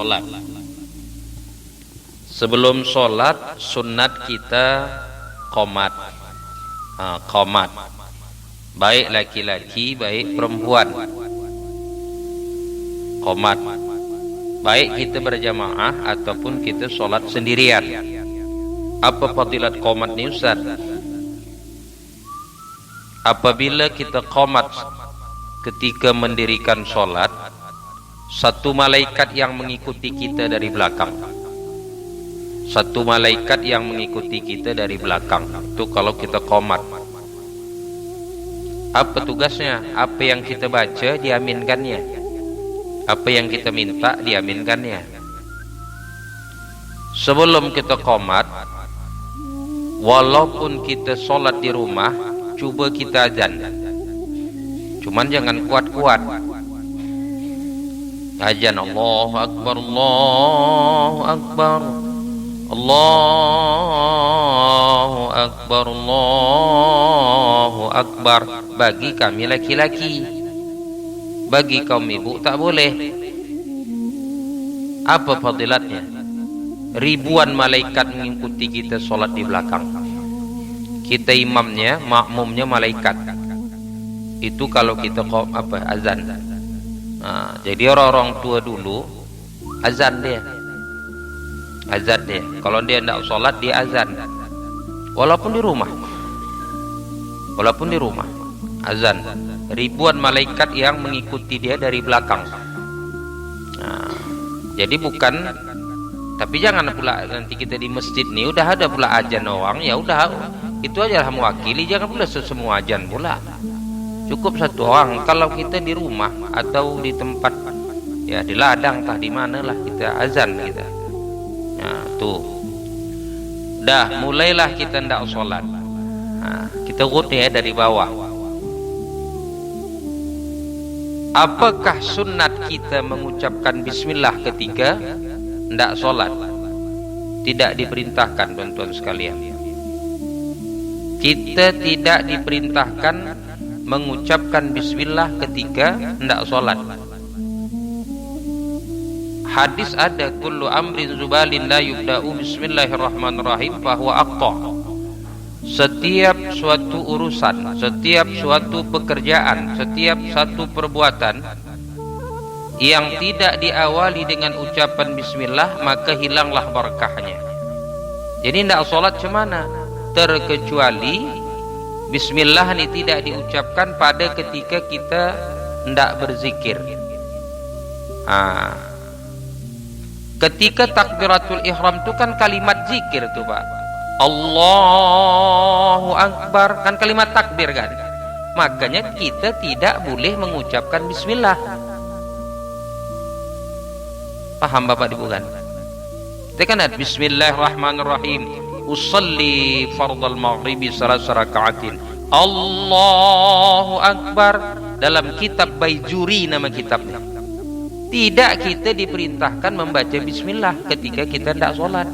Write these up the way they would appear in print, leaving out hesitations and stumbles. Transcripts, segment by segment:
sholat. Sebelum sholat sunat kita qomat. Qomat. Baik laki-laki, baik perempuan. Qomat. Baik kita berjamaah ataupun kita sholat sendirian. Apa fadilat qomat ni Ustaz? Apabila kita qomat ketika mendirikan sholat, satu malaikat yang mengikuti kita dari belakang. Satu malaikat yang mengikuti kita dari belakang. Itu kalau kita qomat. Apa tugasnya? Apa yang kita baca diaminkannya. Apa yang kita minta diaminkannya. Sebelum kita qomat, walaupun kita sholat di rumah, cuba kita azan. Cuman jangan kuat-kuat. Azan Allahu Akbar, Allahu Akbar, Allahu Akbar, Allahu Akbar. Bagi kami laki-laki, bagi kaum ibu tak boleh. Apa fadilatnya? Ribuan malaikat mengikuti kita sholat di belakang. Kita imamnya, makmumnya malaikat. Itu kalau kita azan. Jadi orang-orang tua dulu azan dia. Azan dia. Kalau dia tidak sholat dia azan. Walaupun di rumah. Walaupun di rumah azan. Ribuan malaikat yang mengikuti dia dari belakang. Jadi bukan. Tapi jangan pula nanti kita di masjid nih udah ada pula azan orang, ya udah itu aja lah mewakili, jangan pula semua azan pula. Cukup satu orang. Kalau kita di rumah atau di tempat ya di ladang tah di mana lah kita azan kita. Tuh. Dah mulailah kita ndak sholat. Kita urut ya dari bawah. Apakah sunat kita mengucapkan bismillah ketika ndak sholat? Tidak diperintahkan, tuan-tuan sekalian. Kita tidak diperintahkan mengucapkan bismillah ketika ndak sholat. Hadis ada, kullu amrin zubalin la yubda'u bismillahirrahmanirrahim fahuwa aqta. Setiap suatu urusan, setiap suatu pekerjaan, setiap satu perbuatan yang tidak diawali dengan ucapan bismillah, maka hilanglah berkahnya. Jadi tidak sholat cemana? Terkecuali bismillah ini tidak diucapkan pada ketika kita tidak berzikir. Ketika takbiratul ihram itu kan kalimat zikir tuh Pak. Allahu Akbar kan kalimat takbir kan. Makanya kita tidak boleh mengucapkan bismillah. Paham Bapak Ibu kan? Kita kan ada bismillahirrahmanirrahim. Usalli fardal maghribi salasa raka'atin. Allahu Akbar. Dalam kitab Baijuri nama kitabnya. Tidak kita diperintahkan membaca bismillah ketika kita tidak sholat.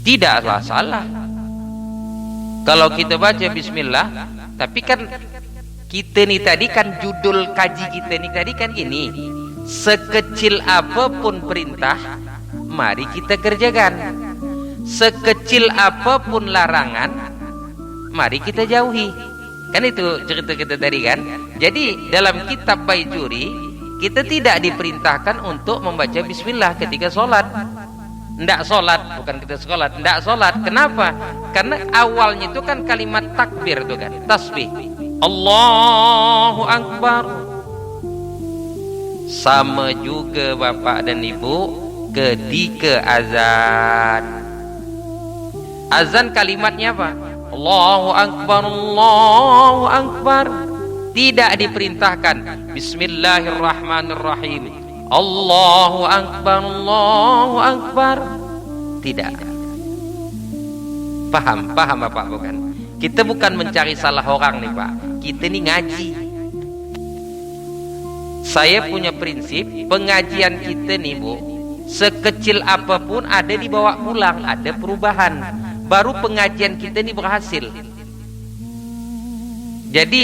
Tidaklah salah kalau kita baca bismillah, tapi kan kita nih tadi kan judul kaji kita nih tadi kan gini, sekecil apapun perintah mari kita kerjakan, sekecil apapun larangan mari kita jauhi. Kan itu cerita kita tadi kan. Jadi dalam kitab Baijuri kita tidak diperintahkan untuk membaca bismillah ketika sholat. Ndak sholat, bukan kita sholat, ndak sholat. Kenapa? Karena awalnya itu kan kalimat takbir itu kan, tasbih. Allahu Akbar. Sama juga Bapak dan Ibu ketika azan. Azan kalimatnya apa? Allahu Akbar, Allahu Akbar. Tidak diperintahkan bismillahirrahmanirrahim, Allahu Akbar, Allahu Akbar. Tidak. Paham Bapak bukan? Kita bukan mencari salah orang nih Pak. Kita nih ngaji. Saya punya prinsip pengajian kita nih Bu, sekecil apapun ada dibawa pulang, ada perubahan. Baru pengajian kita ini berhasil. Jadi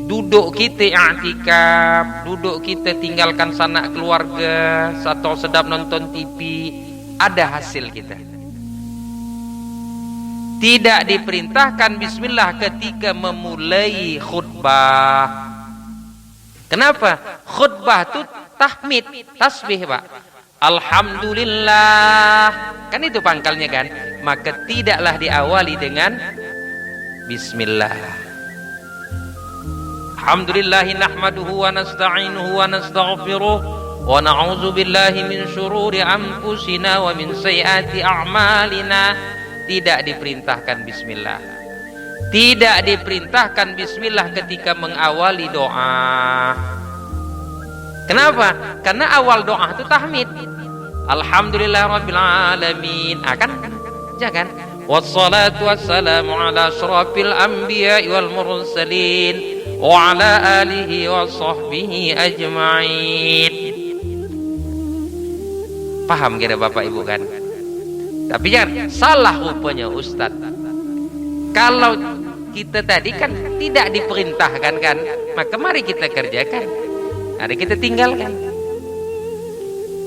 duduk kita i'tikaf, duduk kita tinggalkan sanak keluarga, atau sedap nonton TV, ada hasil kita. Tidak diperintahkan bismillah ketika memulai khutbah. Kenapa? Khutbah itu tahmid, tasbih, Pak. Alhamdulillah. Kan itu pangkalnya kan? Maka tidaklah diawali dengan bismillah. Alhamdulillahi nahmaduhu wa nasta'inuhu wa nastaghfiruh wa na'udzu billahi min syururi anfusina wa min sayyiati a'malina. Tidak diperintahkan bismillah. Tidak diperintahkan bismillah ketika mengawali doa. Kenapa? Karena awal doa itu tahmid. Alhamdulillahirabbil alamin. Kan? Jangan. Wassalatu wassalamu ala asyrafil anbiya'i wal mursalin wa ala alihi wa sahbihi ajma'in. Paham kira Bapak Ibu kan? Tapi jangan salah rupanya Ustaz. Kalau kita tadi kan tidak diperintahkan kan, maka mari kita kerjakan. Mari kita tinggalkan.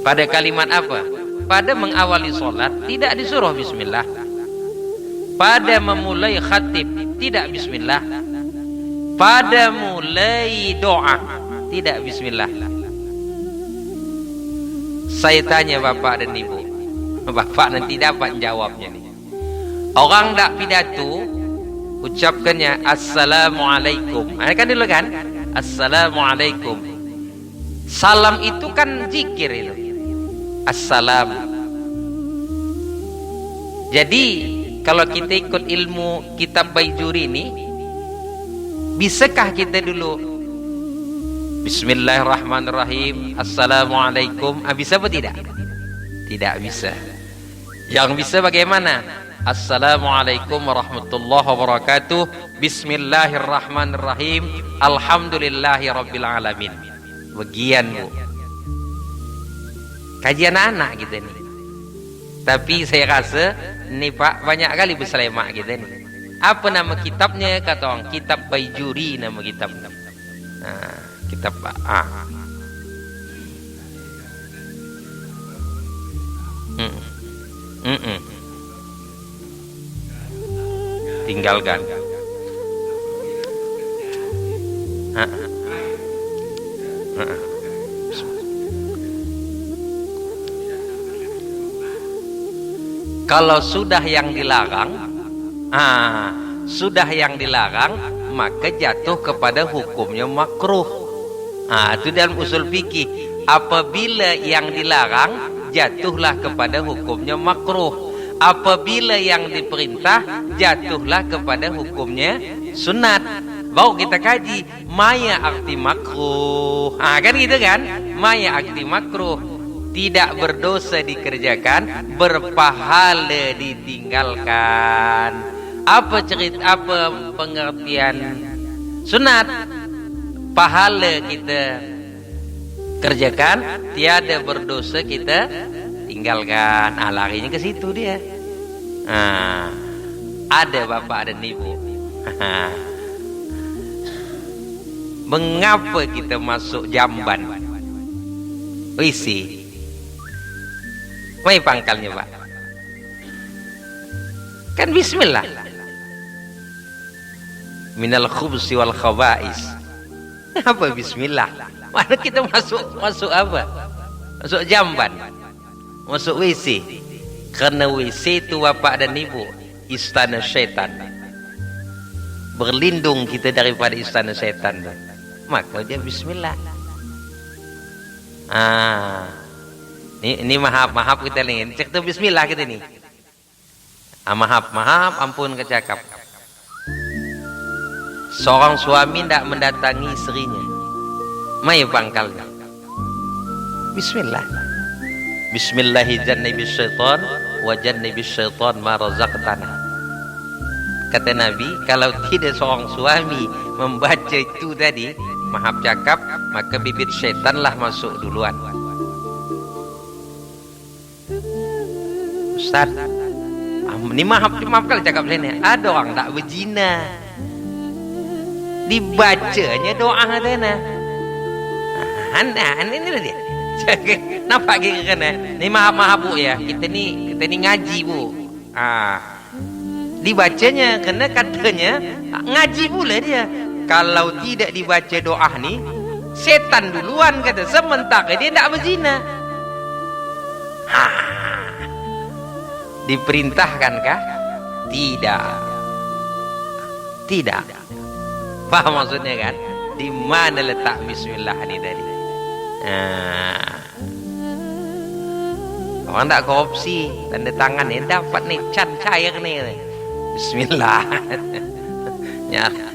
Pada kalimat apa? Pada mengawali sholat tidak disuruh bismillah. Pada memulai khatib tidak bismillah. Pada mulai doa tidak bismillah. Saya tanya Bapak dan Ibu, Bapak nanti dapat jawabnya nih. Orang tak pidato ucapkannya assalamualaikum. Kan dulu kan? Assalamualaikum. Salam itu kan zikir itu. Assalam. Jadi kalau kita ikut ilmu kitab Baijuri ini, bisakah kita dulu Bismillahirrahmanirrahim, Assalamualaikum? Bisa apa tidak? Tidak bisa. Yang bisa bagaimana? Assalamualaikum warahmatullahi wabarakatuh. Bismillahirrahmanirrahim. Alhamdulillahirabbil alamin. Bagian Bu. Kajian anak kita nih. Tapi saya rasa ini Pak banyak kali berselemak kita nih. Apa nama kitabnya? Kata orang kitab Baijuri nama kitab. Nah, kitab tinggalkan. Kalau sudah yang dilarang, sudah yang dilarang, maka jatuh kepada hukumnya makruh. Itu dalam usul fikih. Apabila yang dilarang, jatuhlah kepada hukumnya makruh. Apabila yang diperintah, jatuhlah kepada hukumnya sunat. Baru kita kaji maya arti makruh. Kan gitu kan? Maya arti makruh. Tidak berdosa dikerjakan, berpahala ditinggalkan. Apa pengertian sunat? Pahala kita kerjakan, tiada berdosa kita tinggalkan. Larinya ke situ dia. Ada Bapak dan Ibu. Mengapa kita masuk jamban? WC. Mai pangkalnya Pak. Kan bismillah. Minal khubsi wal khaba'is. Apa bismillah? Mana kita masuk apa? Masuk jamban. Masuk WC. Karena WC itu Bapak dan Ibu istana syaitan. Berlindung kita daripada istana syaitan. Maka dia bismillah. Ini maaf kita ingin cek tuh bismillah kita nih. Maaf ampun kecakap. Seorang suami tidak mendatangi istrinya. Mai pangkalnya. Bismillah. Bismillahi jannibis syaitan wa jannibis syaitan ma razaqtana. Kata Nabi, kalau tidak seorang suami membaca itu tadi, maaf cakap, maka bibit syaitanlah masuk duluan. Ustaz, ini maaf kalau cakap lainnya. Ada orang tak berzina. dibacanya doa katanya. Ini dia. Nampak gitu kan? Ini maaf Bu ya. Kita ni ngaji Bu. Dibacanya karena katanya ngaji pula dia. Kalau tidak dibaca doa ni, setan duluan kata. Sementara dia tidak berzina. Diperintahkankah? Tidak. Paham maksudnya kan? Di mana letak bismillah ni tadi? Orang tak korupsi, tanda tangan ni dapat ni can cair ni. Bismillah.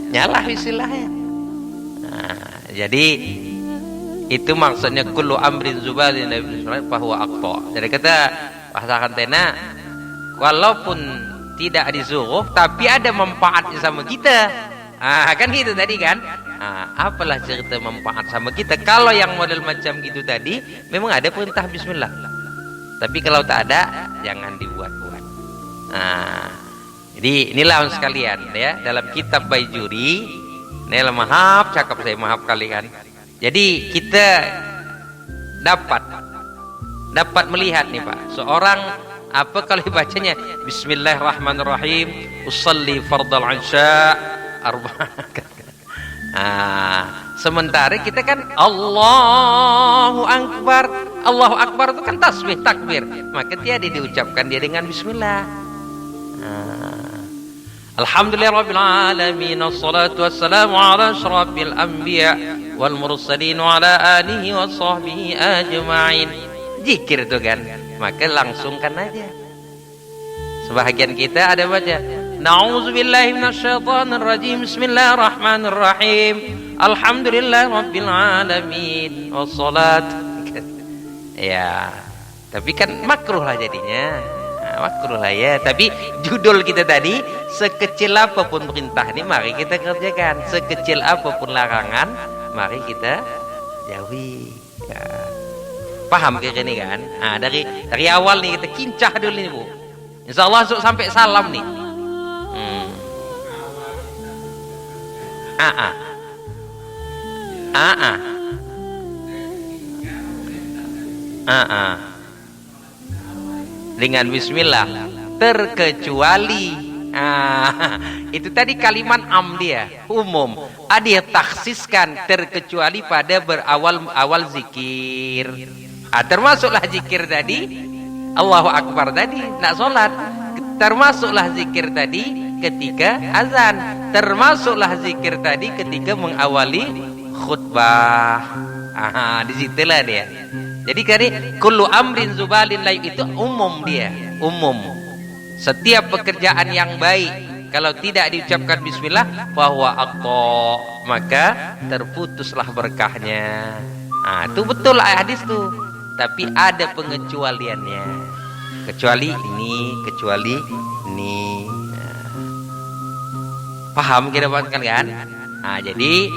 Nyalah bismillahnya. Jadi itu maksudnya kullu amrin zubalin fahuwa aqta. Jadi kata bahasa kantena, walaupun tidak disuruh tapi ada manfaatnya sama kita. Kan gitu tadi kan? Apalah cerita manfaat sama kita. Kalau yang model macam gitu tadi memang ada perintah bismillah. Tapi kalau tak ada jangan dibuat-buat. Jadi inilah sekalian ya, dalam kitab Baijuri, ini maaf cakap saya maaf kali kan. Jadi kita dapat melihat nih Pak, seorang apa kalau bacanya Bismillahirrahmanirrahim, usalli fardal isya sementara kita kan Allahu Akbar. Allahu Akbar itu kan tasbih takbir, maka tiada diucapkan dia dengan bismillah. Alhamdulillahirabbil alamin, wassalatu wassalamu ala asyrafil anbiya wal mursalin wa ala alihi wa sahbihi ajma'in. Zikir itu kan, maka langsungkan aja. Sebahagian kita ada baca Na'udzubillahi minasyaitonir rajim, bismillahirrahmanirrahim, alhamdulillahirabbil alamin, wassalat. Ya, tapi kan makruh lah jadinya. Makruh lah ya. Tapi judul kita tadi, sekecil apapun perintah ini mari kita kerjakan, sekecil apapun larangan mari kita jauhi. Ya. Paham kira ini kan? Dari awal nih kita kincah dulu nih Bu. Insyaallah sampai salam nih. Dengan bismillah terkecuali itu tadi kalimat am dia umum, dia taksiskan terkecuali pada berawal zikir. Termasuklah zikir tadi Allahu Akbar tadi nak solat, termasuklah zikir tadi ketika azan, termasuklah zikir tadi ketika mengawali khutbah. Di situlah dia. Jadi kali kullu amrin zubalin layu itu umum dia, umum. Setiap pekerjaan yang baik kalau tidak diucapkan bismillah bahwa aqta, maka terputuslah berkahnya. Itu betul hadis tuh. Tapi ada pengecualiannya. Kecuali ini. Paham kira kalian? Jadi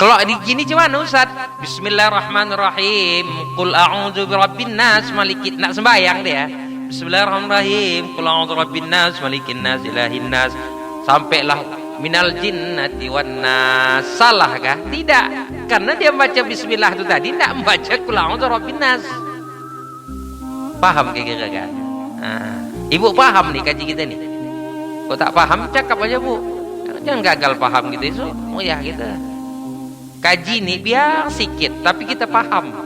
kalau di gini gimana Ustaz? Bismillahirrahmanirrahim. Qul a'udzu birabbin nas malikin nas, sembahyang dia. Bismillahirrahmanirrahim. Qul a'udzu birabbin nas malikin nas ilahin nas. Sampailah minal jinnati wan nas. Salah kah? Tidak. Karena dia baca bismillah itu tadi tidak membaca qul a'udzu birabbin nas. Paham kira-kira kan? Ibu paham nih kaji kita nih. Kok tak paham cakap aja Bu. Jangan gagal paham gitu itu. Oh ya kita. Kaji ini biar sikit tapi kita paham.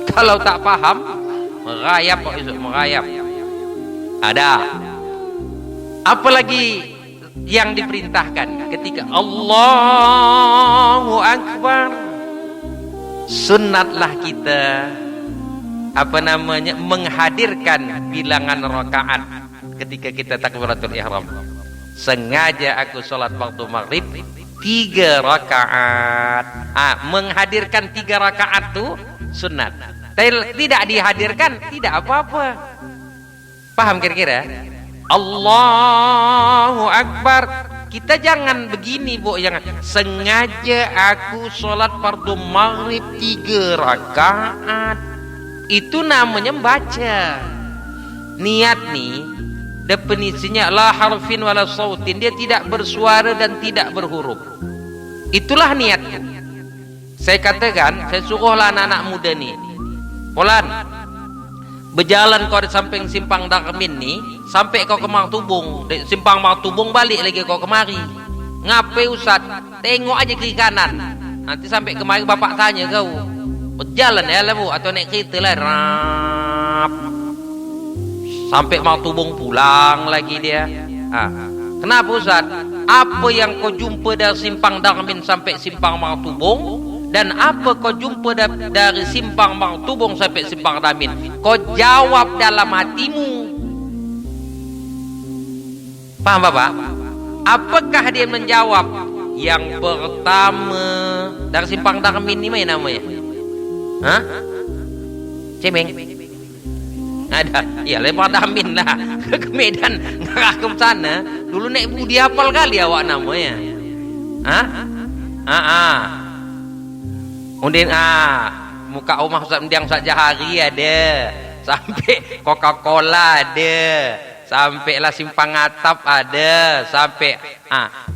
Kalau tak paham merayap kok itu, merayap. Ada apalagi yang diperintahkan ketika Allahu Akbar, sunnatlah kita menghadirkan bilangan rakaat ketika kita takbiratul ihram. Sengaja aku sholat waktu maghrib 3 rakaat. Menghadirkan 3 rakaat itu sunat. Tidak dihadirkan tidak apa-apa. Paham kira-kira? Allahu Akbar. Kita jangan begini Bu, jangan. Sengaja aku sholat fardu maghrib 3 rakaat. Itu namanya baca. Niat nih Definisinya la harfin wala sautin, dia tidak bersuara dan tidak berhuruf. Itulah niatku. Saya katakan, saya suruhlah anak-anak muda nih, Polan, berjalan kau di samping simpang Darmin nih, sampai kau ke Martubung, di simpang Martubung balik lagi kau kemari. Ngapain Ustaz? Tengok aja kiri kanan. Nanti sampai kemari bapak tanya kau. Berjalan ya lah bu, atau naik kereta lah. Rap. Sampai Martubung pulang lagi dia. Kenapa Ustaz? Apa yang kau jumpa dari simpang Darmin sampai simpang Martubung? Dan apa kau jumpa dari simpang Martubung sampai simpang Darmin? Kau jawab dalam hatimu. Paham Bapak? Apakah dia menjawab? Yang pertama, dari simpang Darmin ini mana namanya? Hah? Cemeng? Ada. Ya lempar Darmin lah. Ke Medan, ngarah ke sana. Dulu naik budi hafal kali awak namanya. Undin muka rumah Ustaz Mendiang Ustaz Jahari ada. Sampai Coca-Cola ada. Sampailah simpang atap ada, sampai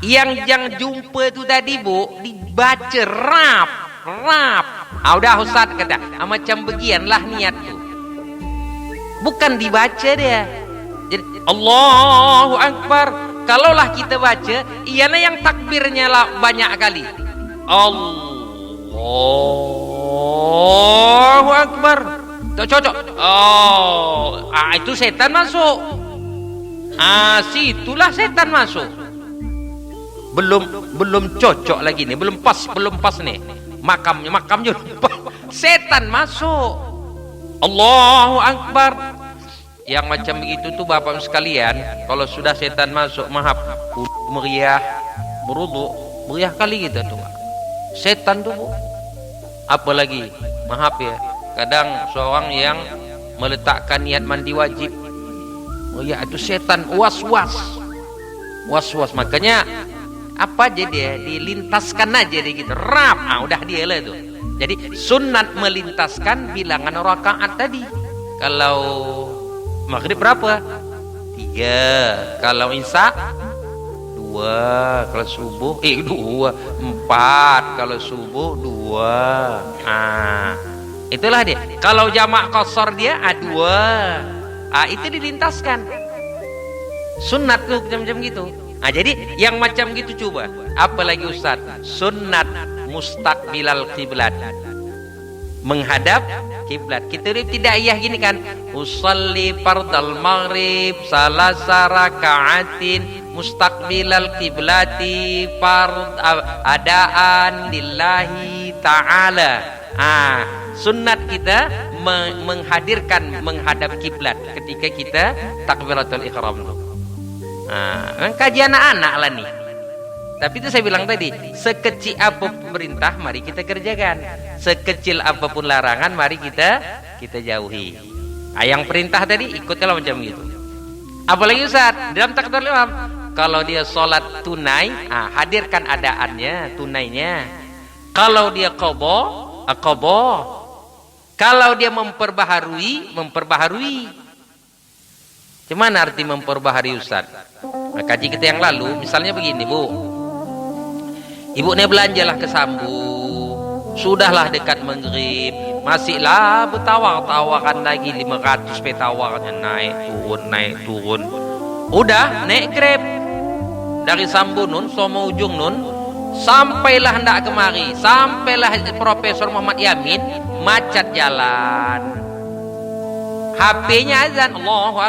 yang jumpa tu tadi bu dibaca rap. Udah Ustaz kata, macam begianlah niat tu. Bukan dibaca dia. Jadi Allahu Akbar. Kalaulah kita baca, iyalah yang takbirnya lah banyak kali. Allahu Akbar. Tak cocok. Itu setan masuk. Situlah setan masuk. Belum cocok lagi nih, belum pas nih. Makamnya lupa. Setan masuk. Allahu Akbar. Yang macam begitu tuh Bapak sekalian, kalau sudah setan masuk, maaf, meriah, berwudu, meriah kali kita tuh. Setan tuh, Bu. Apalagi, maaf ya, kadang seorang yang meletakkan niat mandi wajib, ya itu setan was-was. Makanya apa aja dia dilintaskan aja dia gitu. Rap. Udah dia lah itu. Jadi sunat melintaskan bilangan rakaat tadi. Kalau maghrib berapa? 3. Kalau isya 2. Kalau subuh 2. 4. Kalau subuh 2. Itulah dia. Kalau jamak qasar dia 2. Itu dilintaskan. Sunat tuh macam gitu. Jadi yang macam gitu coba. Apalagi Ustaz? Sunat mustaqbilal qiblat. Menghadap kiblat. Kita tidak iya gini kan. Usalli fardal maghrib salasa raka'atin mustaqbilal qiblati adaan lillahi ta'ala. Sunat kita menghadirkan menghadap kiblat ketika kita takbiratul ihram. Kajian anak-anak lah nih. Tapi itu saya bilang tadi, sekecil apapun perintah mari kita kerjakan, sekecil apapun larangan mari kita jauhi. Yang perintah tadi ikutlah macam gitu. Apalagi Ustaz dalam takbiratul ihram, kalau dia sholat tunai, hadirkan adaannya, tunainya. Kalau dia qadha. Kalau dia memperbaharui. Gimana arti memperbaharui Ustaz? Kaji kita yang lalu, misalnya begini Bu. Ibu nih belanjalah ke Sambu. Sudahlah dekat maghrib, masihlah bertawar-tawaran lagi 500 petawarnya naik turun. Udah naik Grab dari Sambu nun, sama ujung nun, sampailah hendak kemari, sampailah Profesor Muhammad Yamin, macet jalan. HP-nya azan, Allahu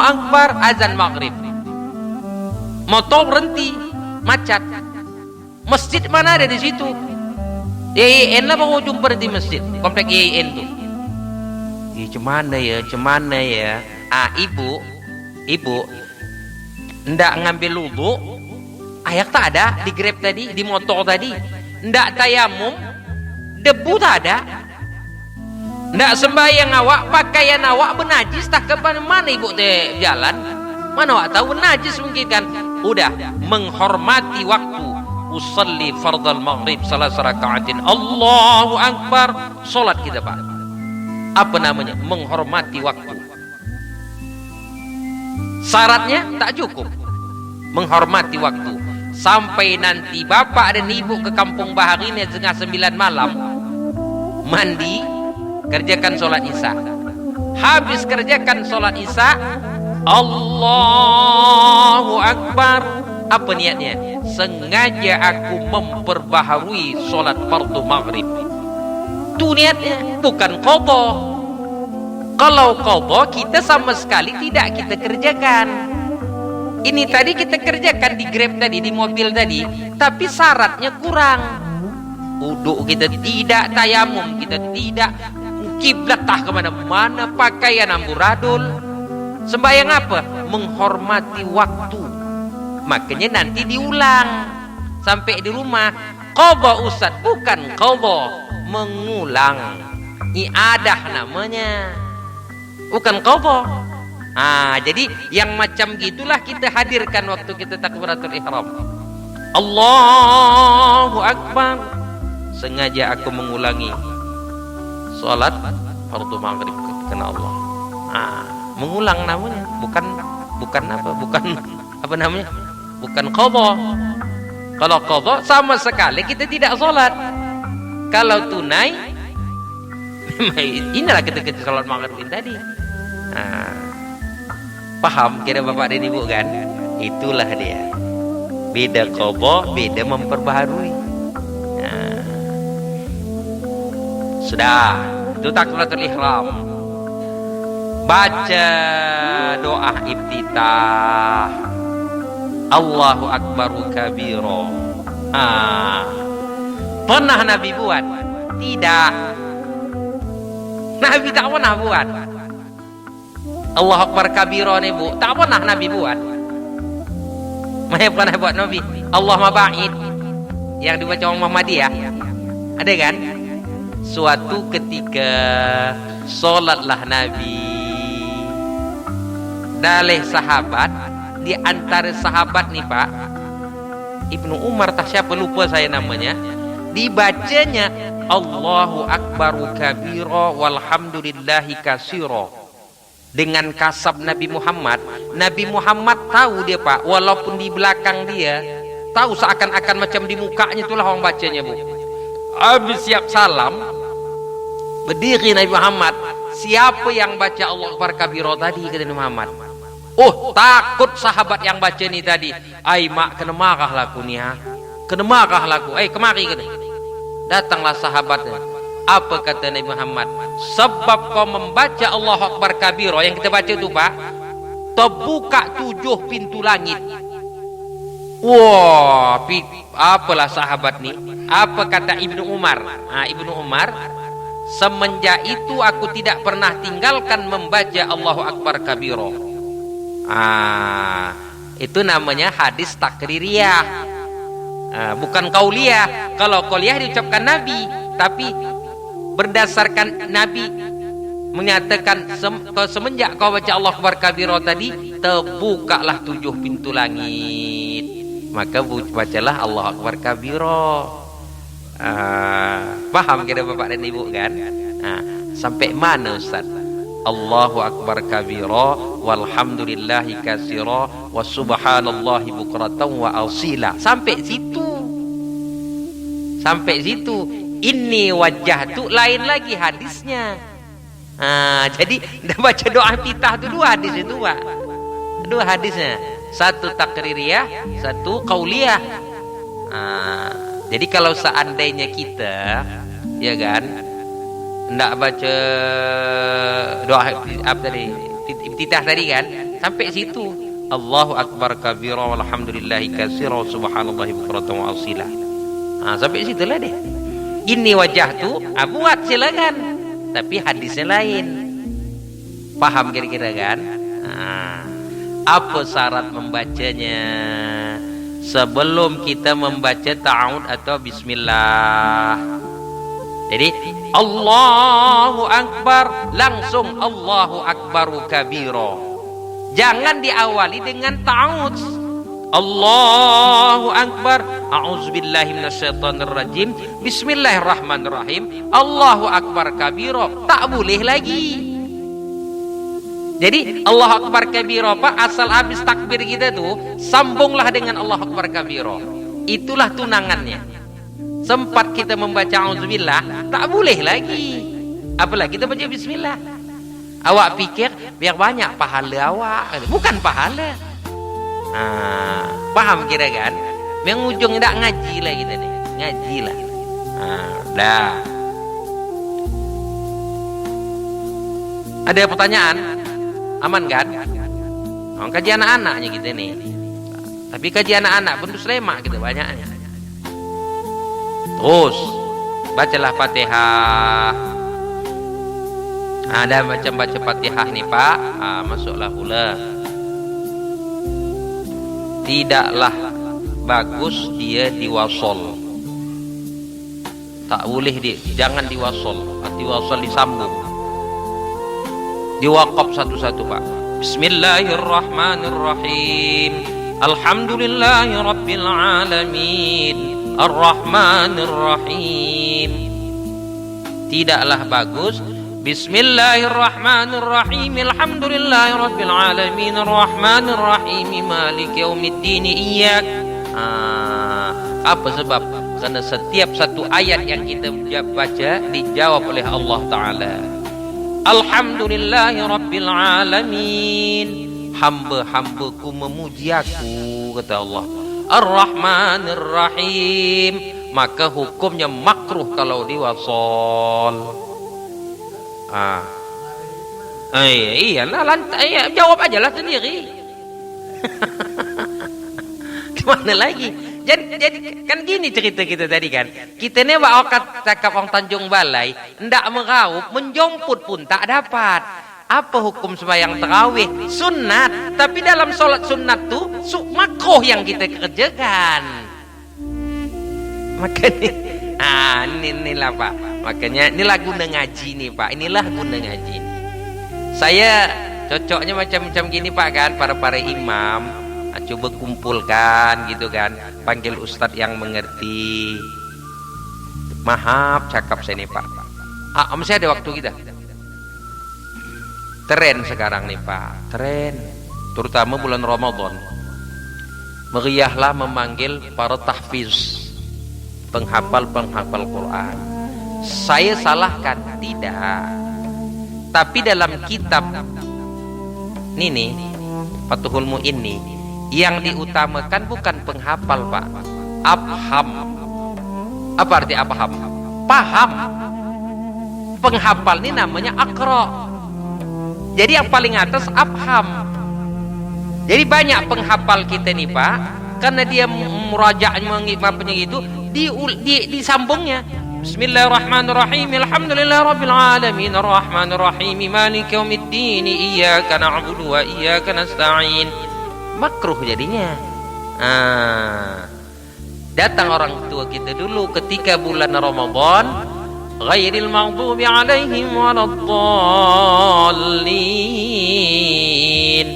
Akbar, azan maghrib. Motor berhenti, macet. Masjid mana ada di situ? YIN lah penghujung berhenti masjid, komplek YIN tuh. Cemana ya? Ibu, ndak ngambil wudu, ayak tak ada di Grab tadi, di motor tadi, ndak tayamum, debu tak ada. Ndak sembahyang awak, pakaian awak benajis tak ke mana ibu teh jalan? Mana awak tahu benajis mungkin kan? Udah menghormati waktu. Usalli fardal maghrib salasa raka'atin. Allahu Akbar. Salat kita Pak. Apa namanya? Menghormati waktu. Syaratnya tak cukup. Menghormati waktu. Sampai nanti bapak dan ibu ke kampung bahari ini setengah 9 malam, mandi, kerjakan sholat isya. Habis kerjakan sholat isya, Allahu Akbar. Apa niatnya? Sengaja aku memperbaharui sholat fardu maghrib. Itu niatnya, bukan qadha. Kalau qadha kita sama sekali tidak kita kerjakan. Ini tadi kita kerjakan di Grab tadi, di mobil tadi, tapi syaratnya kurang. Uduk kita tidak, tayamum kita tidak, kiblat tah kemana-mana, pakaian amburadul. Sembahyang apa? Menghormati waktu. Makanya nanti diulang sampai di rumah. Qadha Ustaz, bukan qadha, mengulang. I'adah namanya, bukan qadha. Jadi yang macam gitulah kita hadirkan waktu kita takbiratul ihram. Allahu Akbar. Sengaja aku mengulangi salat fardu maghrib karena Allah. Mengulang namanya, bukan apa namanya? Bukan qadha. Kalau qadha sama sekali kita tidak salat. Kalau tunai inilah kita salat maghrib tadi. Paham kira bapak dan ibu kan? Itulah dia. Beda qadha, beda memperbaharui. Sudah, itu takbiratul ihram. Baca doa iftitah. Allahu akbaru kabira. Pernah Nabi buat? Tidak. Nabi tak pernah buat. Allahu akbar kabira ni bu, tak pernah Nabi buat. Mana pernah buat Nabi? Allahumma ba'id yang dibaca orang Muhammadiyah. Ada kan? Suatu ketika solatlah Nabi dalih sahabat, di antara sahabat nih Pak, Ibnu Umar tak siapa, lupa saya namanya, dibacanya Allahu akbaru kabira walhamdulillahi katsira. Dengan kasab Nabi Muhammad. Nabi Muhammad tahu dia Pak, walaupun di belakang dia tahu seakan-akan macam di mukanya itulah orang bacanya bu. Habis siap salam, berdiri Nabi Muhammad. Siapa yang baca Allah akbar kabira tadi, kata Nabi Muhammad. Oh, takut sahabat yang baca ni tadi. Ai mak, kena marah laku ni ha. Kena marah laku. Kemari kena. Datanglah sahabatnya. Apa kata Nabi Muhammad? Sebab kau membaca Allahu akbar kabira yang kita baca tu Pak, terbuka 7 pintu langit. Wah, apalah sahabat ni? Apa kata Ibnu Umar? Ibnu Umar, semenjak itu aku tidak pernah tinggalkan membaca Allahu akbar kabira. Itu namanya hadis takririyah. Bukan qauliyah. Kalau qauliyah diucapkan Nabi, tapi berdasarkan Nabi menyatakan semenjak kau baca Allah akbar kabira tadi, terbukalah 7 pintu langit. Maka bacalah Allah akbar kabira. Paham kira bapak dan ibu kan? Sampai mana Ustaz? Allahu akbar kabira walhamdulillahi katsira wa subhanallahi bukratan wa asila. Sampai situ. Inni wajjahtu, lain lagi hadisnya. Jadi dah baca doa iftitah tu 2 hadis itu Pak. 2 hadisnya. Satu takririyah, satu qauliyah. Jadi kalau seandainya kita, ya kan, hendak baca doa apa tadi, iftitah tadi kan, sampai situ. Allahu akbar kabira walhamdulillahi katsira subhanallahi bukratan wa asila. Sampai situlah deh. Ini wajah tu, buat silakan. Tapi hadisnya lain. Paham kira-kira kan? Apa syarat membacanya? Sebelum kita membaca ta'awud atau bismillah. Jadi Allahu akbar, langsung Allahu akbaru kabira. Jangan diawali dengan ta'awud. Allahu akbar, a'udzubillahi minasyaitonirrajim, bismillahirrahmanirrahim, Allahu akbar kabira. Tak boleh lagi. Jadi Allah Akbar kabira, Pak, asal habis takbir kita tuh sambunglah dengan Allah Akbar kabira. Itulah tunangannya. Sempat kita membaca auzubillah, tak boleh lagi. Apalagi kita baca bismillah. Awak pikir biar banyak pahala awak, bukan pahala. Paham kira kan? Yang ujung tidak ngaji lah kita nih, ngaji lah. Dah. Ada pertanyaan? Aman kan? Kaji anak-anaknya kita nih. Tapi kaji anak-anak pun lemak kita banyaknya. Terus bacalah Fatihah. Ada macam baca Fatihah nih, Pak. Masuklah pula. Tidaklah bagus dia diwasol. Tak boleh jangan diwasol. Diwasol disambung. Diwakaf satu-satu, Pak. Bismillahirrahmanirrahim. Alhamdulillahi rabbil alamin. Ar-Rahmanir-Rahim. Tidaklah bagus Bismillahirrahmanirrahim. Alhamdulillahi rabbil alamin. Ar-Rahmanir-Rahim. Maliki yaumiddin. Iyyak. Apa sebab? Karena setiap satu ayat yang kita baca dijawab oleh Allah Ta'ala. Alhamdulillahi rabbil alamin. Hamba-hambaku memuji aku, kata Allah. Ar-Rahmanir Rahim. Maka hukumnya makruh kalau diwasol. Iya, jawab aja lah sendiri. Gimana lagi? Jadi kan gini cerita kita tadi kan. Kita ni bawa cakap orang Tanjung Balai, ndak meraup, menjomput pun tak dapat. Apa hukum sembahyang tarawih? Sunat. Tapi dalam solat sunat tu makruh yang kita kerjakan. Makanya inilah Pak. Makanya inilah guna ngaji nih Pak. Inilah guna ngaji. Saya cocoknya macam-macam gini Pak kan, para imam coba kumpulkan gitu kan, panggil ustadz yang mengerti. Maaf cakap saya nih Pak. Masih ada waktu kita. Tren sekarang nih Pak, tren terutama bulan Ramadan. Meriahlah memanggil para tahfiz, penghafal Quran. Saya salahkan? Tidak. Tapi dalam kitab ini Fathul Mu'in ini, yang diutamakan bukan penghafal Pak, afham. Apa arti afham? Paham. Penghafal ini namanya akra. Jadi yang paling atas afham. Jadi banyak penghafal kita nih Pak, karena dia murajaahnya mengipapnya gitu, disambungnya. Bismillahirrahmanirrahim. Alhamdulillahirabbil alamin. Arrahmanirrahim. Maliki yaumiddin. Iyyaka na'budu wa iyyaka nasta'in. Makruh jadinya. Datang orang tua kita dulu ketika bulan Ramadan, ghairil maghdubi alaihim waladdallin.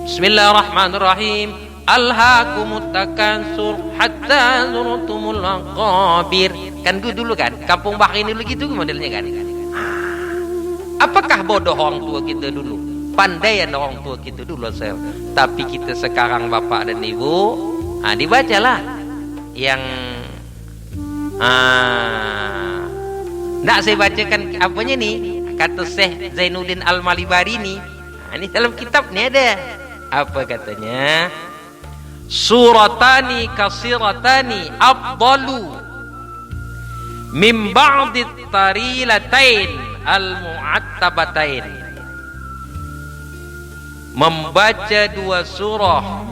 Bismillahirrahmanirrahim. Alhaakumut takatsur hatta zurtumul maqabir. Kan dulu kan, kampung Bahri ini gitu modelnya kan. Apakah bodoh orang tua kita dulu? Pandaian orang tua kita dulu, Sir. Tapi kita sekarang bapak dan ibu, dibacalah yang nak saya bacakan apanya nih, kata Syekh Zainuddin Al-Malibari nih. Ini dalam kitab nih ada. Apa katanya? Suratani kasiratani afdalu min ba'di tarilatain al-mu'attabatain. Membaca dua surah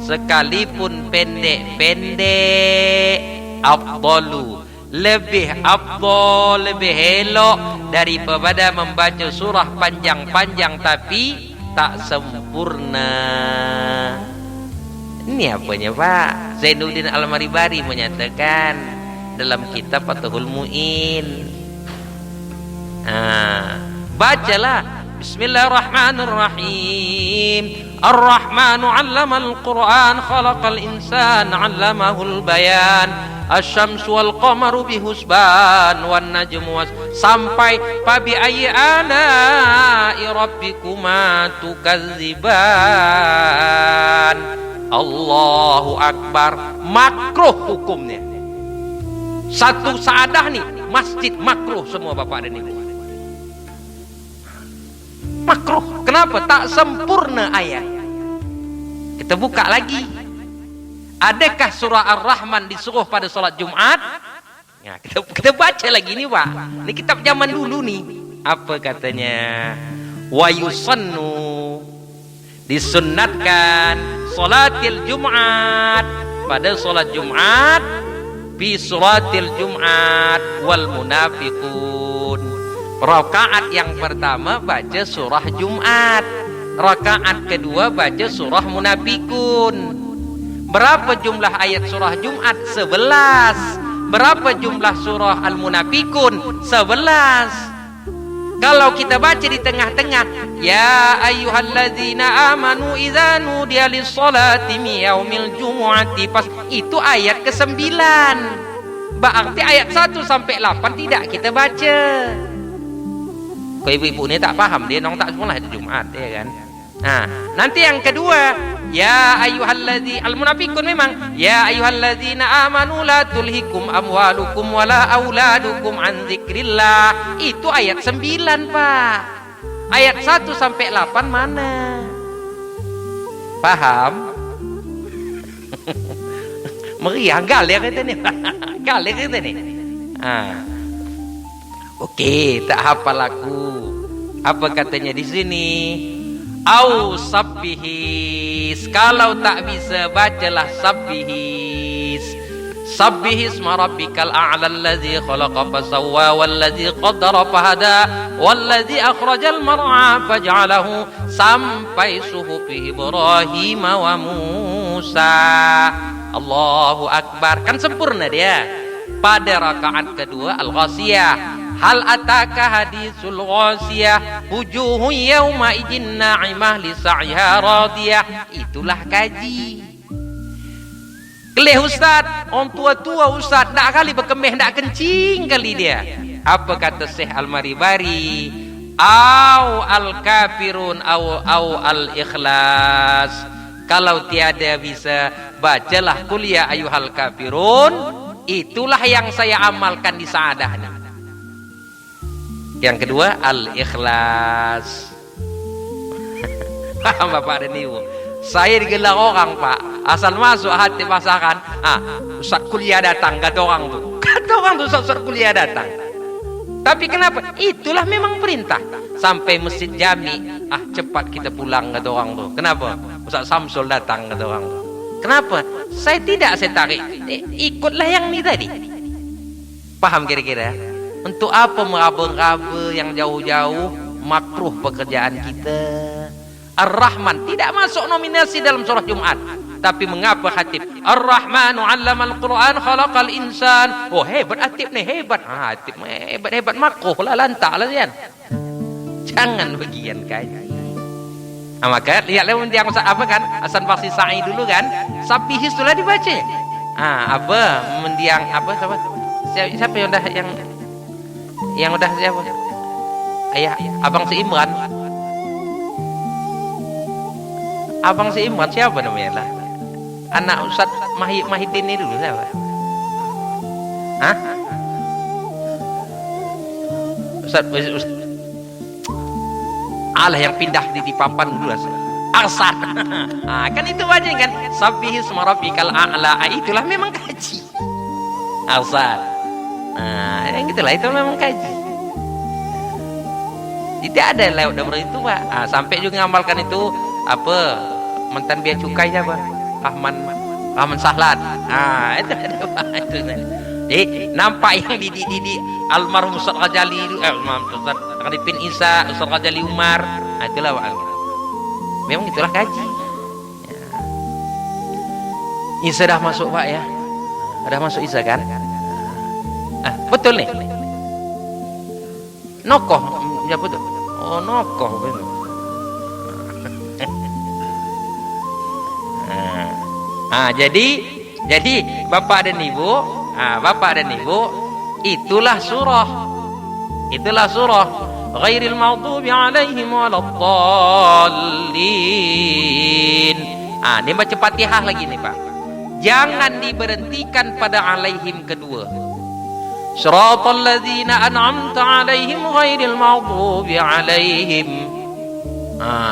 sekalipun pendek-pendek afdalu, lebih afdal, lebih elok daripada membaca surah panjang-panjang tapi tak sempurna. Ini apanya Pak? Zainuddin Al-Malibari menyatakan dalam kitab Fathul Mu'in. Bacalah Bismillahirrahmanirrahim. Ar-Rahmanu 'allamal Qur'an, khalaqal insana 'allamahul bayan. asyamsu wal qamaru bihusban wan najmu sampai fabi ayyi ala'i rabbikuma tukadziban. Allahu akbar. Makruh hukumnya. Satu saadah nih, masjid makruh semua bapak dan ibu. Makruh. Kenapa? Tak sempurna ayat. Kita buka lagi. Adakah surah Ar-Rahman disuruh pada solat Jumat? Ya, kita baca lagi nih Pak. Ini kitab zaman dulu nih. Apa katanya? Wa yusannu, disunnatkan salatil Jumat, pada solat Jumat, fi suratil Jumat wal munafiqun. Rakaat yang pertama baca surah Jumat, rakaat kedua baca surah Munafikun. Berapa jumlah ayat surah Jumat? 11. Berapa jumlah surah Al-Munafikun? 11. Kalau kita baca di tengah-tengah, ya ayyuhalladzina amanu idza nudiya lis-sholati min yaumil jumu'ati, pas itu ayat ke-9. Berarti ayat 1 sampai 8 tidak kita baca. Kalau ibu-ibu ni tak faham, dia nong tak sekolah itu Jumat, ya kan? Nah, nanti yang kedua, ya ayyuhalladzi al-munafiqun, memang ya ayyuhalladzina amanu la tulhikum amwalukum wala auladukum an dzikrillah. Itu ayat 9, Pak. Ayat 1 sampai 8 mana? Paham? Meriah galer kita ni. Galer kita ni. Oke, tak hafal aku. Apa katanya di sini? Au sabbihis. Kalau tak bisa bacalah sabbihis. Sabbihis ma rabbikal a'la allazi khalaqa fasawwa wallazi qaddara fahada wallazi akhrajal mar'a faj'alahu, sampai suhufi Ibrahim wa Musa. Allahu akbar. Kan sempurna dia. Pada rakaat kedua Al-Ghasiyah, hal ataka hadisul ghasiyah wujuhun yawma idzin na'imah li sa'iha radiyah. Itulah kaji. Kelih ustaz, orang tua-tua ustaz, nak kali berkemih, nak kencing kali dia. Apa kata Syekh Al-Maribari? Au al-kafirun au al-ikhlas. Kalau tiada bisa, bacalah qul ya ayyuhal kafirun. Itulah yang saya amalkan di saadah ini. Yang kedua al-ikhlas. Paham Bapak dan Ibu? Saya digelar orang Pak, asal masuk hati pasaran, Ustaz kuliah datang, kata orang tu. Kata orang tu Ustaz kuliah datang. Tapi kenapa? Itulah memang perintah. Sampai masjid Jami, cepat kita pulang, kata orang tu. Kenapa? Ustaz Samsul datang, kata orang tu. Kenapa? Saya tarik. Ikutlah yang ni tadi. Paham kira-kira? Untuk apa meraba-raba yang jauh-jauh? Makruh pekerjaan kita. Ar-Rahman tidak masuk nominasi dalam surah Jumat. Tapi mengapa khatib? Ar-Rahmanu 'allamal Qur'an khalaqal insan. Oh, hebat khatib ni, hebat. Khatib hebat makruh lah, lantak lah kan. Jangan bagian kaji. Maka lihatlah yang apa kan? Hasan Basri Sa'i dulu kan? Sabbihis itulah dibaca. Apa mendiang apa siapa yang udah siapa? Ayah Abang Si Imran. Abang Si Imran siapa namanya lah? Anak Ustaz Mahidin ini dulu siapa? Ustaz Allah yang pindah di papan dulu Arsad. Kan itu aja kan, sabbihis ma rabbikal a'la. Itulah memang kaji Arsad. Yang gitulah, itu memang kaji. Tidak ada lewat dari itu Pak. Sampai juga ngamalkan itu apa, mantan bea cukai siapa, Rahman Sahlat. Itu ada Pak. Itu jadi nampak yang di almarhum Ustaz Ghazali itu, Ustaz Arifin Isa, Ustaz Ghazali Umar. Itulah Pak. Memang itulah kaji. Isa dah masuk Pak ya. Dah masuk Isa kan? Betul nih. Nokoh, ya betul. Oh, nokoh betul. Jadi Bapak dan Ibu, Bapak dan Ibu, itulah surah. Ghairil maghdubi alaihim waladdallin. Ini baca Fatihah lagi nih, Pak. Jangan diberhentikan pada alaihim kedua. Siratal ladzina an'amta alaihim ghairil maghdubi alaihim.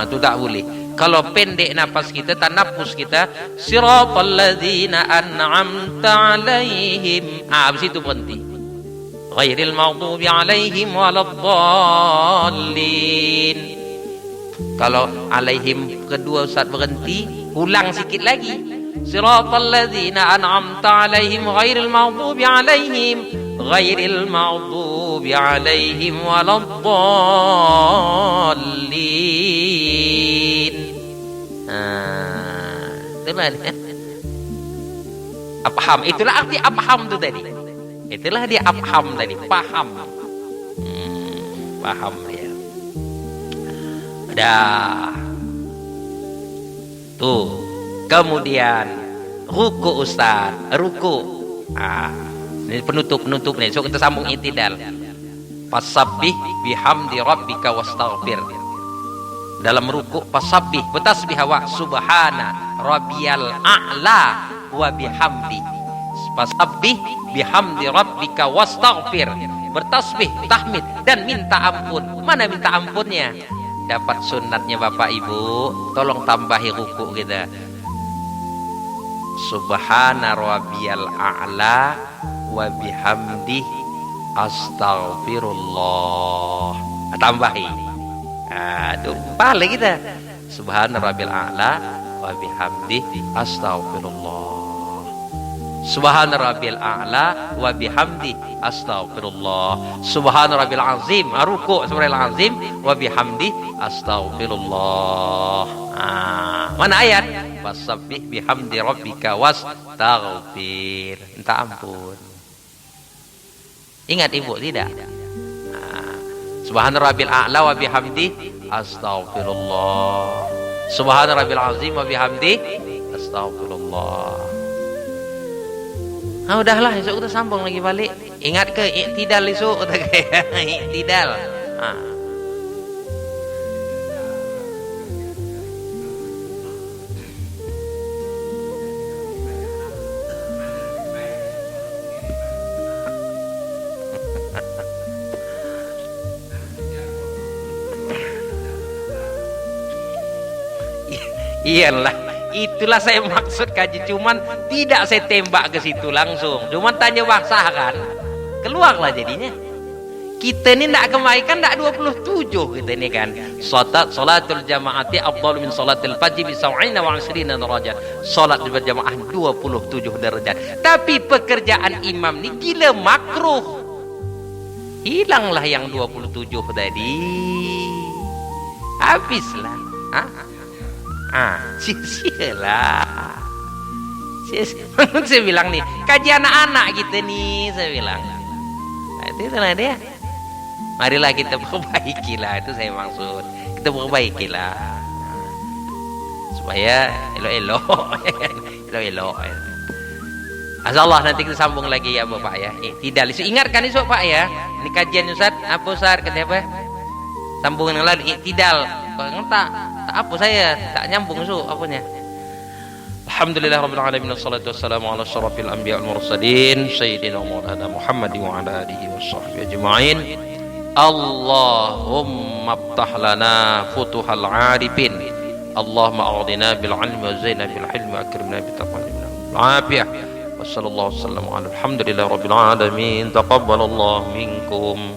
Itu tak boleh. Kalau pendek nafas kita, tanafus kita, siratal ladzina an'amta alaihim. Habis itu berhenti. Ghairil maghdubi alaihim waladdallin. Kalau alaihim kedua Ustaz berhenti, ulang sikit lagi. Siratal ladzina an'amta alaihim ghairil maghdubi alaihim waladdallin. Paham? Itulah arti abham itu tadi. Itulah dia abham tadi, paham. Paham ya. Tuh. Kemudian ruku Ustaz, ruku. Ini penutup nih. So kita sambung i'tidal. Fasabbih bihamdi rabbika wastaghfir. Dalam ruku fasabbih, bertasbih wa subhana rabbiyal a'la wa bihamdi. Fasabbih bihamdi rabbika wastaghfir. Bertasbih, tahmid dan minta ampun. Mana minta ampunnya? Dapat sunatnya Bapak Ibu, tolong tambahi ruku kita. Subhana rabbiyal a'la wa bihamdi astaghfirullah. Tambahi. Itu balik kita. Subhana rabbil a'la wa bihamdi astaghfirullah. Subhana rabbil a'la wa bihamdi astaghfirullah. Subhana rabbil azim, ruku' subhanal azim wa bihamdi astaghfirullah. Mana ayat? Fasabbih bihamdi rabbika wastaghfir. Minta ampun. Ingat Ibu tidak? Subhana rabbil a'la wa bihamdi astaghfirullah. Subhana rabbil azim wa bihamdi astaghfirullah. Udahlah, esok kita sambung lagi balik. Ingat ke i'tidal esok kata kayak i'tidal. Iyalah, itulah saya maksud kaji. Cuman tidak saya tembak ke situ langsung. Cuman tanya bahasa kan, keluarlah jadinya. Kita ini tidak kebaikan, tidak 27 kita ini kan. Salatul jamaati afdalu min salatil fajr bi 27 derajat. Salat berjamaah 27 derajat. Tapi pekerjaan imam ini gila makruh. Hilanglah yang 27 tadi. Habislah. Sia-sialah. Saya bilang nih, kaji anak-anak kita nih, saya bilang. Itu lah dia. Marilah kita perbaikilah, itu saya maksud. Kita perbaikilah. Supaya elok-elok. Elok-elok. Asallah nanti kita sambung lagi ya Bapak ya. Tidak, ingatkan esok Pak ya. Ini kajian Ustaz, apa Ustaz? Kata apa? Sambungan yang lain, i'tidal. Tak apa saya tak nyambung apanya. Alhamdulillah rabbil alamin wassalatu wassalamu ala asyrafil anbiya wal mursalin sayyidina maulana Muhammad wa ala alihi washabbihi ajma'in. Allahumma iftah lana futuhal arifin. Allahumma a'dina bil ilmi wa zaina bil hilmi wa akrimna bit taqwa wal afiyah. Wassallallahu wasallam ala alhamdulillah rabbil alamin. Taqabbalallahu minkum.